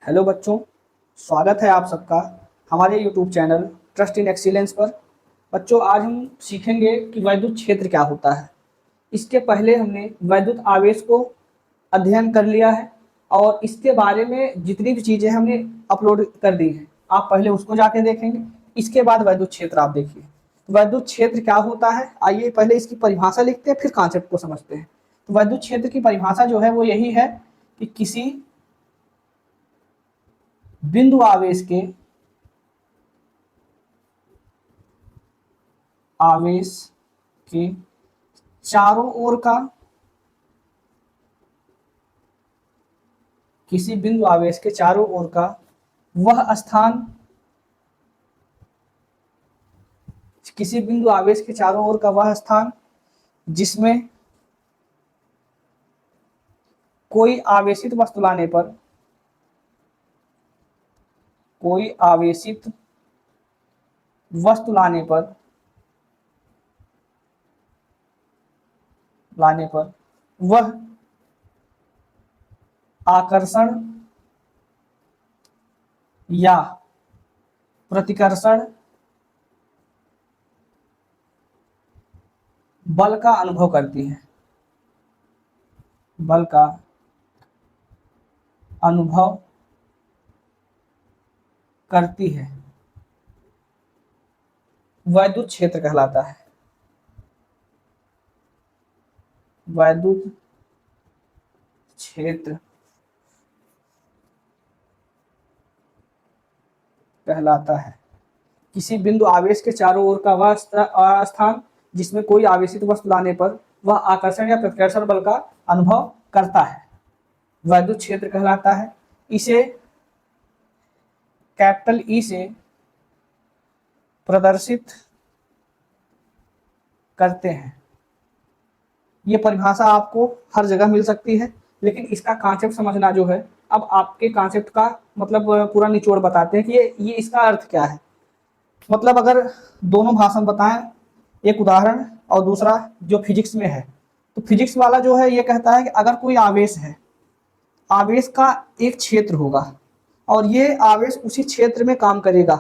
Hello बच्चों, स्वागत है आप सबका हमारे YouTube channel trust in excellence पर। बच्चों, आज हम सीखेंगे कि वैद्युत क्षेत्र क्या होता है। इसके पहले हमने वैद्युत आवेश को अध्ययन कर लिया है और इसके बारे में जितनी भी चीज़ें हमने अपलोड कर दी हैं, आप पहले उसको जाके देखेंगे। इसके बाद वैद्युत क्षेत्र आप देखिए। वैद्युत क्षेत्र क्या होता है, आइए पहले इसकी परिभाषा लिखते हैं, फिर कॉन्सेप्ट को समझते हैं। तो वैद्युत क्षेत्र की परिभाषा जो है वो यही है कि किसी बिंदु आवेश के चारों ओर का किसी बिंदु आवेश के चारों ओर का वह स्थान किसी बिंदु आवेश के चारों ओर का वह स्थान जिसमें कोई आवेशित वस्तु लाने पर कोई आवेशित वस्तु लाने पर वह आकर्षण या प्रतिकर्षण बल का अनुभव करती है। बल का अनुभव करती है, वैद्युत क्षेत्र कहलाता है। वैद्युत क्षेत्र कहलाता है किसी बिंदु आवेश के चारों ओर का वह स्थान जिसमें कोई आवेशित वस्तु लाने पर वह आकर्षण या प्रतिकर्षण बल का अनुभव करता है, वैद्युत क्षेत्र कहलाता है। इसे कैपिटल ई से प्रदर्शित करते हैं। ये परिभाषा आपको हर जगह मिल सकती है, लेकिन इसका कॉन्सेप्ट समझना जो है, अब आपके कॉन्सेप्ट का मतलब पूरा निचोड़ बताते हैं कि ये इसका अर्थ क्या है। मतलब अगर दोनों भाषा बताएं, एक उदाहरण और दूसरा जो फिजिक्स में है, तो फिजिक्स वाला जो है ये कहता है कि अगर कोई आवेश है, आवेश का एक क्षेत्र होगा और ये आवेश उसी क्षेत्र में काम करेगा।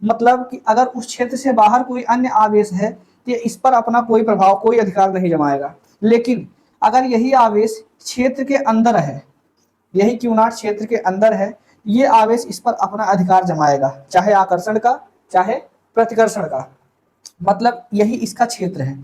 मतलब कि अगर उस क्षेत्र से बाहर कोई अन्य आवेश है तो इस पर अपना कोई प्रभाव, कोई अधिकार नहीं जमाएगा। लेकिन अगर यही आवेश क्षेत्र के अंदर है, यही क्यू नॉट क्षेत्र के अंदर है, ये आवेश इस पर अपना अधिकार जमाएगा, चाहे आकर्षण का चाहे प्रतिकर्षण का। मतलब यही इसका क्षेत्र है।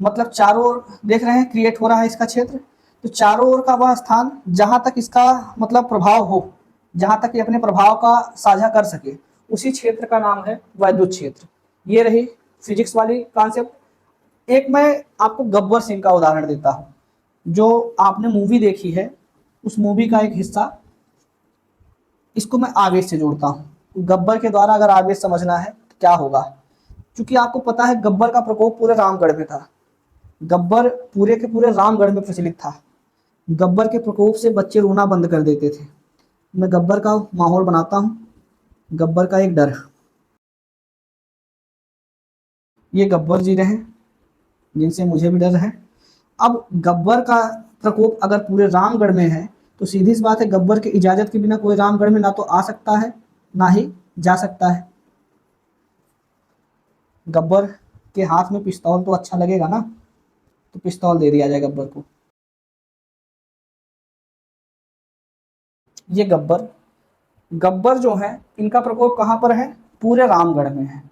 मतलब चारों ओर देख रहे हैं क्रिएट हो रहा है इसका क्षेत्र, तो चारों ओर का वह स्थान जहां तक इसका मतलब प्रभाव हो, जहां तक ये अपने प्रभाव का साझा कर सके, उसी क्षेत्र का नाम है वैद्युत क्षेत्र। ये रही फिजिक्स वाली कॉन्सेप्ट। एक मैं आपको गब्बर सिंह का उदाहरण देता हूँ। जो आपने मूवी देखी है, उस मूवी का एक हिस्सा, इसको मैं आवेश से जोड़ता हूँ। गब्बर के द्वारा अगर आवेश समझना है तो क्या होगा, क्योंकि आपको पता है गब्बर का प्रकोप पूरे रामगढ़ में था। गब्बर पूरे के पूरे रामगढ़ में प्रचलित था। गब्बर के प्रकोप से बच्चे रोना बंद कर देते थे। मैं गब्बर का माहौल बनाता हूँ, गब्बर का एक डर। ये गब्बर जी रहे जिनसे मुझे भी डर है। अब गब्बर का प्रकोप अगर पूरे रामगढ़ में है, तो सीधी सी बात है गब्बर की इजाजत के बिना कोई रामगढ़ में ना तो आ सकता है ना ही जा सकता है। गब्बर के हाथ में पिस्तौल तो अच्छा लगेगा ना, तो पिस्तौल दे दिया जाए गब्बर को। ये गब्बर गब्बर जो है, इनका प्रकोप कहाँ पर है, पूरे रामगढ़ में है।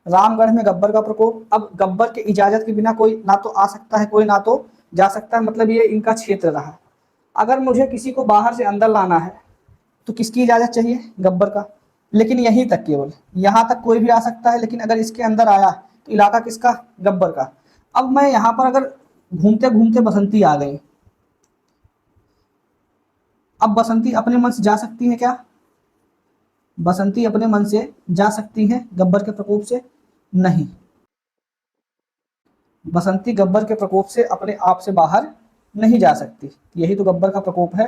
रामगढ़ में गब्बर का प्रकोप। अब गब्बर के इजाजत के बिना कोई ना तो आ सकता है, कोई ना तो जा सकता है। मतलब ये इनका क्षेत्र रहा। अगर मुझे किसी को बाहर से अंदर लाना है तो किसकी इजाजत चाहिए, गब्बर का। लेकिन यहीं तक, केवल यहाँ तक कोई भी आ सकता है, लेकिन अगर इसके अंदर आया तो इलाका किसका, गब्बर का। अब मैं यहाँ पर अगर घूमते घूमते बसंती आ गई, अब बसंती अपने मन से जा सकती है क्या, बसंती अपने मन से जा सकती है गब्बर के प्रकोप से, नहीं। बसंती गब्बर के प्रकोप से अपने आप से बाहर नहीं जा सकती। यही तो गब्बर का प्रकोप है।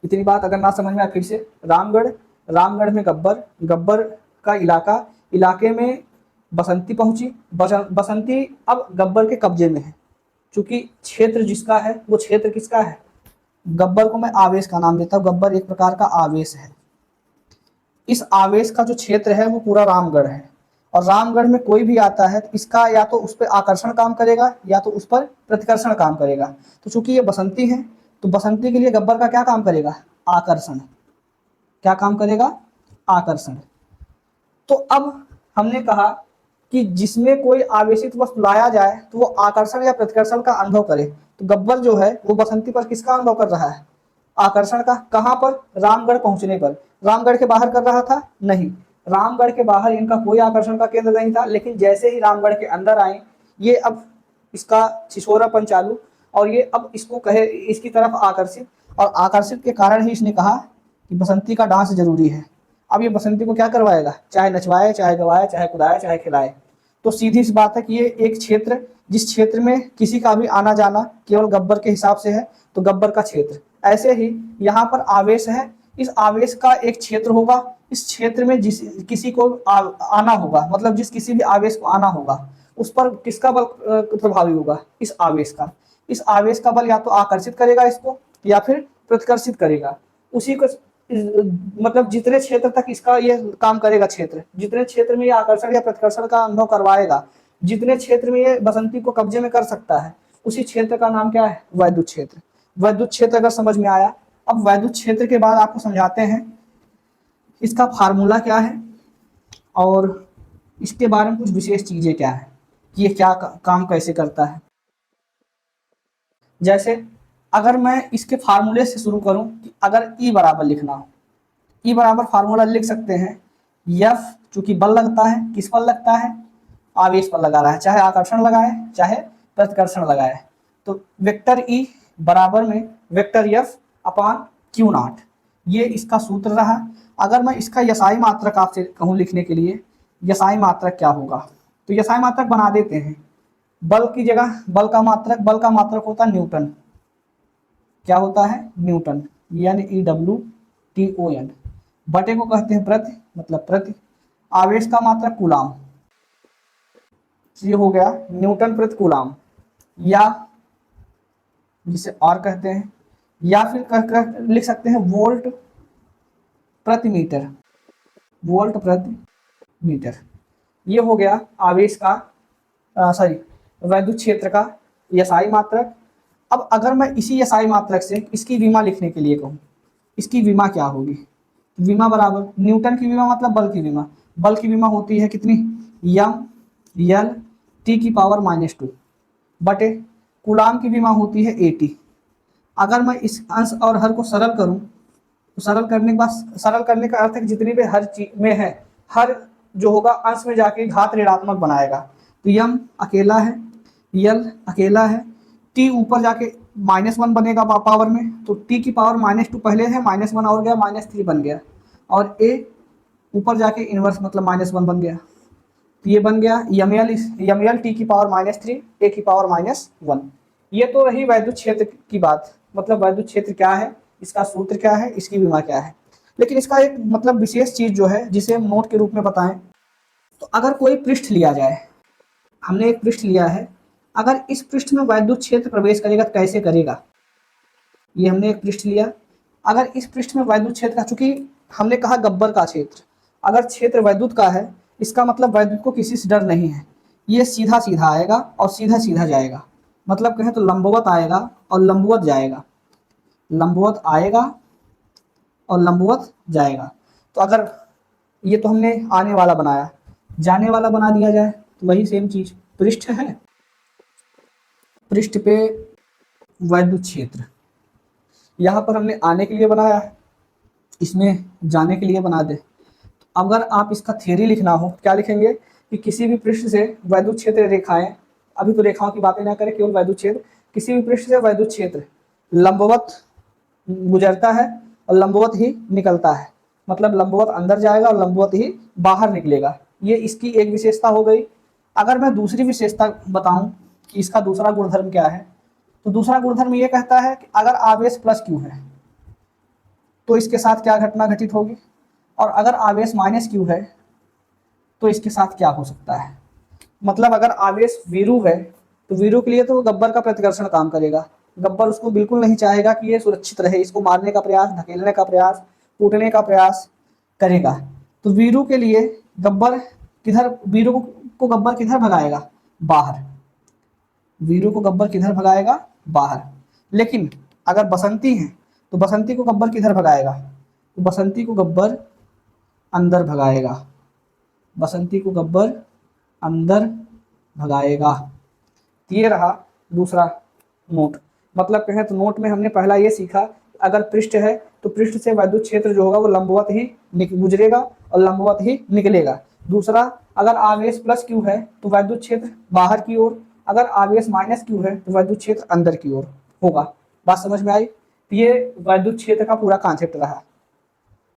इतनी बात अगर ना समझ में आए, फिर से रामगढ़ में गब्बर, गब्बर का इलाका, इलाके में बसंती पहुंची। बसंती अब गब्बर के कब्जे में है, क्योंकि क्षेत्र जिसका है वो क्षेत्र किसका है, गब्बर को मैं आवेश का नाम देता हूँ, गब्बर एक प्रकार का आवेश है। इस आवेश का जो क्षेत्र है वो पूरा रामगढ़ है, और रामगढ़ में कोई भी आता है तो इसका या तो उस पर आकर्षण काम करेगा या तो उस पर प्रतिकर्षण काम करेगा। तो चूंकि ये बसंती है तो बसंती के लिए गब्बर का क्या काम करेगा, आकर्षण। क्या काम करेगा, आकर्षण। तो अब हमने कहा कि जिसमें कोई आवेशित वस्तु लाया जाए तो वो आकर्षण या प्रतिकर्षण का अनुभव करे। तो गब्बर जो है वो बसंती पर किसका अनुभव कर रहा है, आकर्षण का। कहां पर, रामगढ़ पहुंचने पर। रामगढ़ के बाहर कर रहा था, नहीं, रामगढ़ के बाहर इनका कोई आकर्षण का केंद्र नहीं था। लेकिन जैसे ही रामगढ़ के अंदर आए, ये अब इसका छिछोरापन चालू, और ये अब इसको कहे इसकी तरफ आकर्षित, और आकर्षित के कारण ही इसने कहा कि बसंती का डांस जरूरी है। अब ये बसंती को क्या करवाएगा, चाहे नचवाए, चाहे गवाए, चाहे कुदाए, चाहे खिलाए। तो सीधी सी बात है कि ये एक क्षेत्र, जिस क्षेत्र में किसी का भी आना जाना केवल गब्बर के हिसाब से है, तो गब्बर का क्षेत्र। ऐसे ही यहाँ पर आवेश है, इस आवेश का एक क्षेत्र होगा, इस क्षेत्र में जिस किसी को आना होगा, मतलब जिस किसी भी आवेश को आना होगा उस पर किसका बल प्रभावी होगा, इस आवेश का। इस आवेश का बल या तो आकर्षित करेगा इसको या फिर प्रतिकर्षित करेगा। उसी को मतलब जितने क्षेत्र तक इसका ये काम करेगा, क्षेत्र जितने क्षेत्र में ये आकर्षण या प्रतिकर्षण का अनुभव करवाएगा, जितने क्षेत्र में ये बसंती को कब्जे में कर सकता है, उसी क्षेत्र का नाम क्या है, वैद्युत क्षेत्र। वैद्युत क्षेत्र अगर समझ में आया। अब वैद्युत क्षेत्र के बाद आपको समझाते हैं इसका फार्मूला क्या है और इसके बारे में कुछ विशेष चीजें क्या है, ये क्या काम कैसे करता है। जैसे अगर मैं इसके फार्मूले से शुरू करूं कि अगर ई बराबर लिखना हो, ई बराबर फार्मूला लिख सकते हैं, एफ चूंकि बल लगता है, किस पर लगता है, आवेश पर लगा रहा है, चाहे आकर्षण लगाए चाहे प्रतिकर्षण लगाए। तो वेक्टर ई बराबर में vector F upon Q not, ये इसका सूत्र रहा। अगर मैं इसका यसाई मात्रक आपसे कहूँ लिखने के लिए, यसाई मात्रक क्या होगा, तो यसाई मात्रक बना देते हैं। बल की जगह बल का मात्रक होता है न्यूटन। क्या होता है, न्यूटन, NEWTON। बटे को कहते हैं प्रति, मतलब प्रति। आवेश का मात्रक कूलाम, ये हो गया न्यूटन प्रति कूलाम, या जिसे और कहते हैं, या फिर कर लिख सकते हैं वोल्ट प्रति मीटर, वोल्ट प्रति मीटर। ये हो गया आवेश का सॉरी वैद्युत क्षेत्र का यसाई मात्रक। अब अगर मैं इसी यसाई मात्रक से इसकी विमा लिखने के लिए कहूँ, इसकी विमा क्या होगी, विमा बराबर न्यूटन की विमा मतलब बल की विमा। बल की विमा होती है कितनी, M L T⁻², बटे कूलाम की विमा होती है AT। अगर मैं इस अंश और हर को सरल करूं तो सरल करने के बाद, सरल करने का अर्थ है कि जितनी भी हर चीज में है, हर जो होगा अंश में जाके घात ऋणात्मक बनाएगा। तो M अकेला है, L अकेला है, T ऊपर जाके -1 बनेगा पावर में, तो T की पावर -2 पहले है, -1 और गया, -3 बन गया, और A ऊपर जाके इनवर्स मतलब -1 बन गया। तो ये बन गया ML T की पावर -3 A की पावर -1। ये तो रही वैद्युत क्षेत्र की बात, मतलब वैद्युत क्षेत्र क्या है, इसका सूत्र क्या है, इसकी विमा क्या है। लेकिन इसका एक मतलब विशेष चीज जो है जिसे हम नोट के रूप में बताएं, तो अगर कोई पृष्ठ लिया जाए, हमने एक पृष्ठ लिया है, अगर इस पृष्ठ में वैद्युत क्षेत्र प्रवेश करेगा तो कैसे करेगा। ये हमने एक पृष्ठ लिया, अगर इस पृष्ठ में वैद्युत क्षेत्र का, चूंकि हमने कहा गब्बर का क्षेत्र, अगर क्षेत्र वैद्युत का है इसका मतलब वैद्युत को किसी से डर नहीं है, ये सीधा सीधा आएगा और सीधा सीधा जाएगा। मतलब कहें तो लंबवत आएगा और लंबवत जाएगा, लंबवत आएगा और लंबवत जाएगा। तो अगर ये तो हमने आने वाला बनाया, जाने वाला बना दिया जाए तो वही सेम चीज, पृष्ठ है, पृष्ठ पे वैद्युत क्षेत्र, यहाँ पर हमने आने के लिए बनाया है, इसमें जाने के लिए बना दे। तो अगर आप इसका थ्योरी लिखना हो क्या लिखेंगे कि किसी भी पृष्ठ से वैद्युत क्षेत्र रेखाएं, अभी तो रेखाओं की बातें ना करें, केवल वैद्युत क्षेत्र, किसी भी पृष्ठ से वैद्युत क्षेत्र लंबवत गुजरता है और लंबवत ही निकलता है, मतलब लंबवत अंदर जाएगा और लंबवत ही बाहर निकलेगा। ये इसकी एक विशेषता हो गई। अगर मैं दूसरी विशेषता बताऊं कि इसका दूसरा गुणधर्म क्या है, तो दूसरा गुणधर्म ये कहता है कि अगर आवेश प्लस Q है तो इसके साथ क्या घटना घटित होगी, और अगर आवेश -Q है तो इसके साथ क्या हो सकता है। मतलब अगर आवेश वीरू है तो वीरू के लिए तो गब्बर का प्रतिकर्षण काम करेगा, गब्बर उसको बिल्कुल नहीं चाहेगा कि ये सुरक्षित रहे, इसको मारने का प्रयास, धकेलने का प्रयास, कूटने का प्रयास करेगा। तो वीरू के लिए गब्बर को गब्बर किधर भगाएगा? बाहर। वीरू को गब्बर किधर भगाएगा? बाहर। लेकिन अगर बसंती है तो बसंती को गब्बर किधर भगाएगा? तो बसंती को गब्बर अंदर भगाएगा। बसंती को गब्बर अंदर भगाएगा। ये रहा दूसरा नोट। मतलब कहें तो नोट में हमने पहला ये सीखा, अगर पृष्ठ है तो पृष्ठ से विद्युत क्षेत्र जो होगा वो लंबवत ही गुजरेगा और लंबवत ही निकलेगा। दूसरा, अगर आवेश प्लस क्यू है तो विद्युत क्षेत्र बाहर की ओर, अगर आवेश माइनस क्यू है तो विद्युत क्षेत्र अंदर की ओर होगा। बात समझ में आई? ये विद्युत क्षेत्र का पूरा कॉन्सेप्ट रहा।